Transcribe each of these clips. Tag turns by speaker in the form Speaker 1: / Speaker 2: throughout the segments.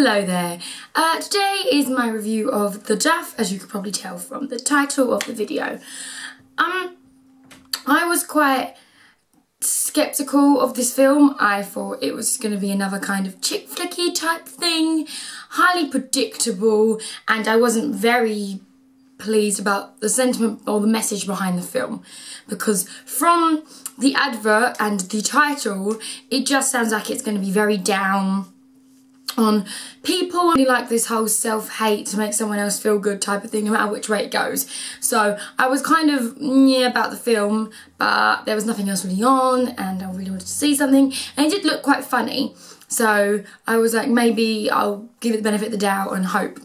Speaker 1: Hello there. Today is my review of the Duff, as you could probably tell from the title of the video. I was quite skeptical of this film. I thought it was going to be another kind of chick flicky type thing, highly predictable, and I wasn't very pleased about the sentiment or the message behind the film, because from the advert and the title it just sounds like it's going to be very down on people. I really like this whole self-hate to make someone else feel good type of thing, no matter which way it goes. So I was kind of about the film, but there was nothing else really on and I really wanted to see something, and it did look quite funny, so I was like, maybe I'll give it the benefit of the doubt and hope.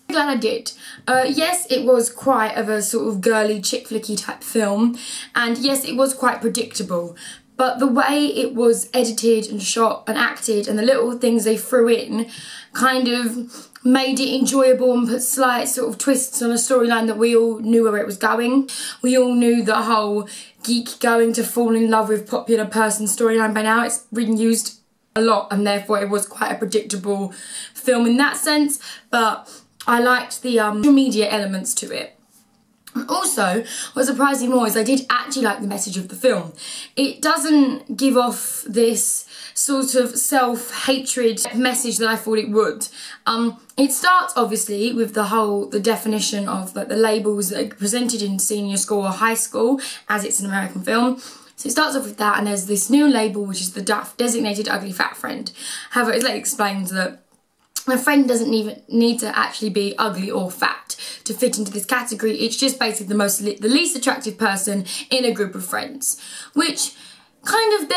Speaker 1: I'm glad I did. Yes, it was quite of a sort of girly chick flicky type film, and yes, it was quite predictable, but the way it was edited and shot and acted and the little things they threw in kind of made it enjoyable and put slight sort of twists on a storyline that we all knew where it was going. We all knew the whole geek going to fall in love with popular person storyline by now. It's been used a lot, and therefore it was quite a predictable film in that sense, but I liked the social media elements to it. And also, what surprised me more is I did actually like the message of the film. It doesn't give off this sort of self-hatred message that I thought it would. It starts obviously with the definition of like the labels that are presented in senior school or high school, as it's an American film. So it starts off with that, and there's this new label which is the Duff, designated ugly fat friend. However, it explains that a friend doesn't even need to actually be ugly or fat to fit into this category. It's just basically the least attractive person in a group of friends, which kind of,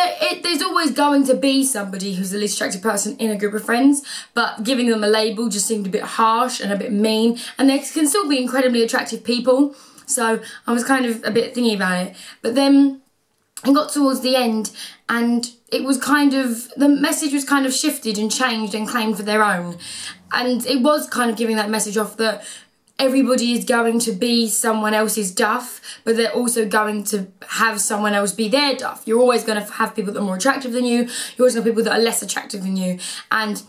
Speaker 1: there's always going to be somebody who's the least attractive person in a group of friends, but giving them a label just seemed a bit harsh and a bit mean, and they can still be incredibly attractive people. So I was kind of a bit thingy about it, but then it got towards the end and it was kind of, the message was kind of shifted and changed and claimed for their own. And it was kind of giving that message off that everybody is going to be someone else's Duff, but they're also going to have someone else be their Duff. You're always going to have people that are more attractive than you. You're always going to have people that are less attractive than you. And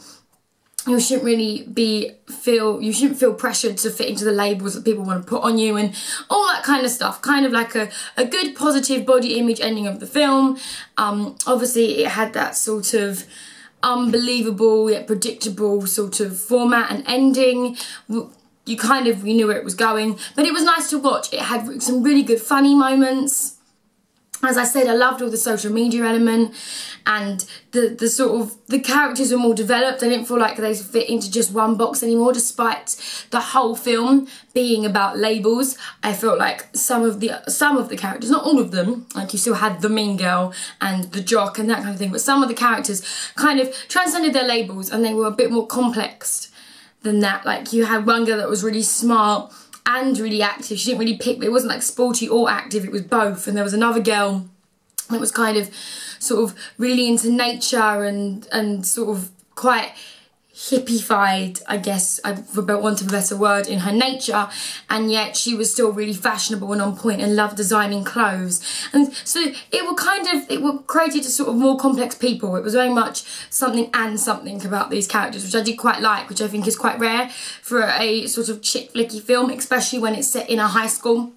Speaker 1: you shouldn't feel pressured to fit into the labels that people want to put on you and all that kind of stuff. Kind of like a good positive body image ending of the film. Obviously it had that sort of unbelievable yet predictable sort of format and ending. You knew where it was going, but it was nice to watch. It had some really good funny moments. As I said, I loved all the social media element, and the characters were more developed. I didn't feel like they fit into just one box anymore, despite the whole film being about labels. I felt like some of the characters, not all of them, like you still had the mean girl and the jock and that kind of thing, but some of the characters kind of transcended their labels and they were a bit more complex than that. Like you had one girl that was really smart and really active. She didn't really pick, it wasn't like sporty or active, it was both. And there was another girl that was kind of sort of really into nature and sort of quite hippified, I guess, for want of a better word, in her nature, and yet she was still really fashionable and on point and loved designing clothes. And so it created a sort of more complex people. It was very much something and something about these characters, which I did quite like, which I think is quite rare for a sort of chick flicky film, especially when it's set in a high school.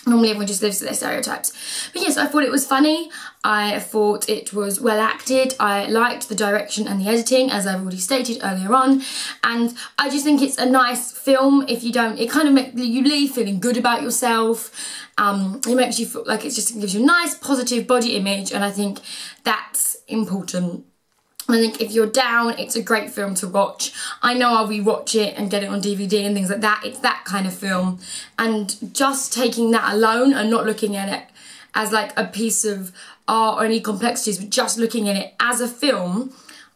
Speaker 1: Normally everyone just lives to their stereotypes. But yes, I thought it was funny. I thought it was well acted. I liked the direction and the editing, as I've already stated earlier on. And I just think it's a nice film. If you don't, it kind of makes you leave feeling good about yourself. It makes you feel like it gives you a nice positive body image, and I think that's important. I think if you're down, it's a great film to watch. I know I'll rewatch it and get it on DVD and things like that. It's that kind of film. And just taking that alone and not looking at it as like a piece of art or any complexities, but just looking at it as a film,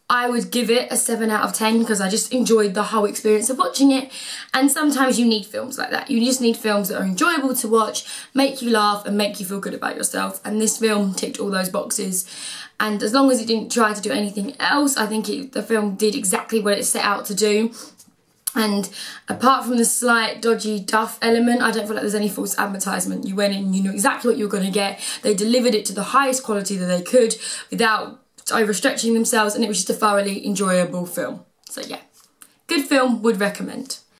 Speaker 1: I would give it a 7 out of 10 because I just enjoyed the whole experience of watching it. And sometimes you need films like that. You just need films that are enjoyable to watch, make you laugh and make you feel good about yourself. And this film ticked all those boxes. And as long as it didn't try to do anything else, I think the film did exactly what it set out to do. And apart from the slight dodgy Duff element, I don't feel like there's any false advertisement. You went in, you knew exactly what you were going to get. They delivered it to the highest quality that they could without overstretching themselves, and it was just a thoroughly enjoyable film. So yeah. film, would recommend.